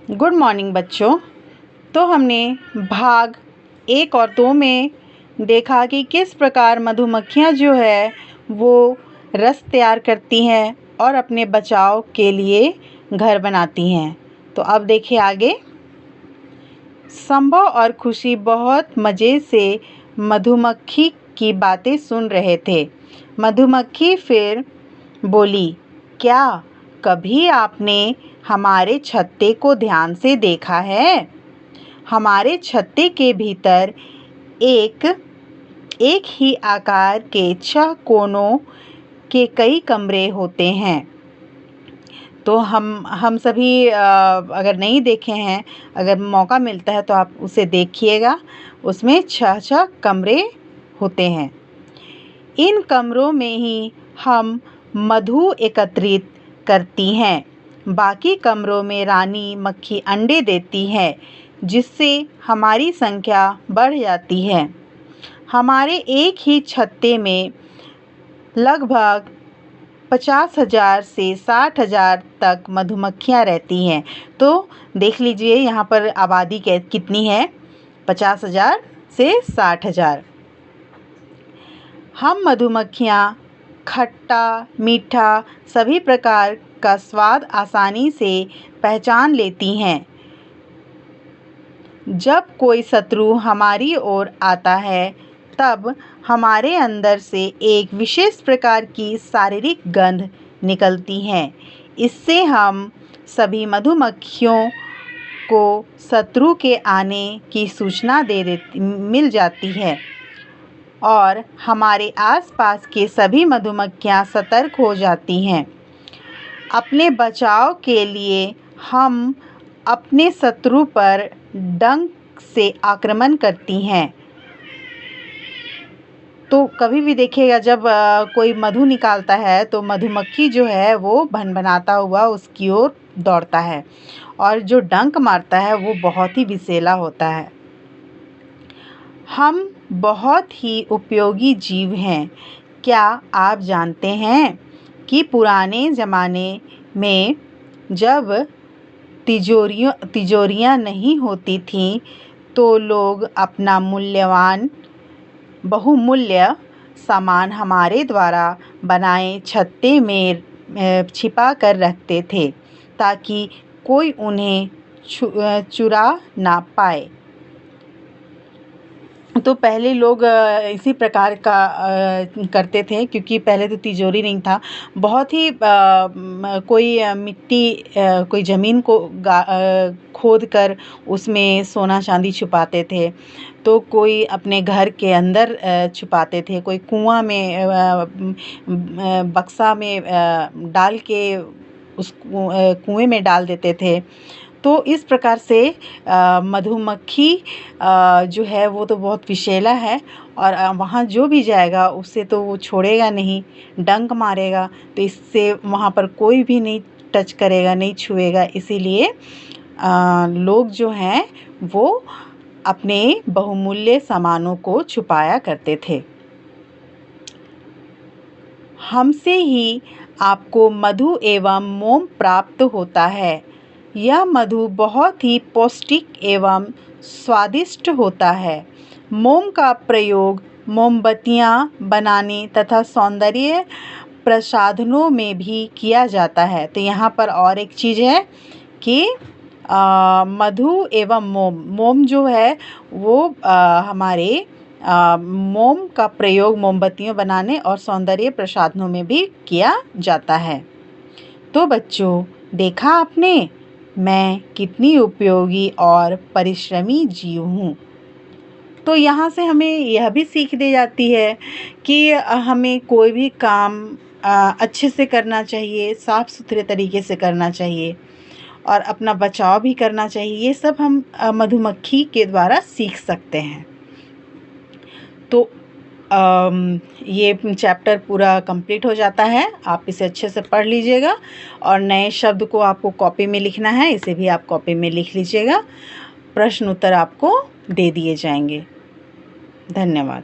Good morning बच्चों। तो हमने भाग 1 और 2 में देखा कि किस प्रकार मधुमक्खियाँ जो है वो रस तैयार करती हैं और अपने बचाव के लिए घर बनाती हैं। तो अब देखिए आगे। संभव और खुशी बहुत मज़े से मधुमक्खी की बातें सुन रहे थे। मधुमक्खी फिर बोली, क्या कभी आपने हमारे छत्ते को ध्यान से देखा है? हमारे छत्ते के भीतर एक ही आकार के 6 कोनों के कई कमरे होते हैं। तो हम सभी अगर नहीं देखे हैं, अगर मौका मिलता है तो आप उसे देखिएगा। उसमें 6 कमरे होते हैं। इन कमरों में ही हम मधु एकत्रित करती हैं। बाकी कमरों में रानी मक्खी अंडे देती है, जिससे हमारी संख्या बढ़ जाती है। हमारे एक ही छत्ते में लगभग 50,000 से 60,000 तक मधुमक्खियाँ रहती हैं। तो देख लीजिए यहाँ पर आबादी कितनी है, 50,000 से 60,000। हम मधुमक्खियाँ खट्टा मीठा सभी प्रकार का स्वाद आसानी से पहचान लेती हैं। जब कोई शत्रु हमारी ओर आता है तब हमारे अंदर से एक विशेष प्रकार की शारीरिक गंध निकलती है। इससे हम सभी मधुमक्खियों को शत्रु के आने की सूचना मिल जाती है और हमारे आसपास के सभी मधुमक्खियाँ सतर्क हो जाती हैं। अपने बचाव के लिए हम अपने शत्रु पर डंक से आक्रमण करती हैं। तो कभी भी देखिएगा जब कोई मधु निकालता है तो मधुमक्खी जो है वो भनभनाता हुआ उसकी ओर दौड़ता है और जो डंक मारता है वो बहुत ही विषैला होता है। हम बहुत ही उपयोगी जीव हैं। क्या आप जानते हैं कि पुराने ज़माने में जब तिजोरियाँ नहीं होती थीं तो लोग अपना बहुमूल्य सामान हमारे द्वारा बनाए छत्ते में छिपा कर रखते थे, ताकि कोई उन्हें चुरा ना पाए। तो पहले लोग इसी प्रकार का करते थे, क्योंकि पहले तो तिजोरी नहीं था। बहुत ही कोई मिट्टी कोई ज़मीन को खोद कर उसमें सोना चांदी छुपाते थे, तो कोई अपने घर के अंदर छुपाते थे, कोई कुआं में बक्सा में डाल के उस कुएं में डाल देते थे। तो इस प्रकार से मधुमक्खी जो है वो तो बहुत विषैला है और वहाँ जो भी जाएगा उससे तो वो छोड़ेगा नहीं, डंक मारेगा। तो इससे वहाँ पर कोई भी नहीं टच करेगा, नहीं छुएगा। इसीलिए लोग जो हैं वो अपने बहुमूल्य सामानों को छुपाया करते थे। हमसे ही आपको मधु एवं मोम प्राप्त होता है। यह मधु बहुत ही पौष्टिक एवं स्वादिष्ट होता है। मोम का प्रयोग मोमबत्तियाँ बनाने तथा सौंदर्य प्रसाधनों में भी किया जाता है। तो यहाँ पर और एक चीज़ है कि मधु एवं मोम जो है वो हमारे मोम का प्रयोग मोमबत्तियाँ बनाने और सौंदर्य प्रसाधनों में भी किया जाता है। तो बच्चों, देखा आपने मैं कितनी उपयोगी और परिश्रमी जीव हूँ। तो यहाँ से हमें यह भी सीख दी जाती है कि हमें कोई भी काम अच्छे से करना चाहिए, साफ़ सुथरे तरीके से करना चाहिए और अपना बचाव भी करना चाहिए। ये सब हम मधुमक्खी के द्वारा सीख सकते हैं। तो ये चैप्टर पूरा कंप्लीट हो जाता है। आप इसे अच्छे से पढ़ लीजिएगा और नए शब्द को आपको कॉपी में लिखना है, इसे भी आप कॉपी में लिख लीजिएगा। प्रश्न उत्तर आपको दे दिए जाएंगे। धन्यवाद।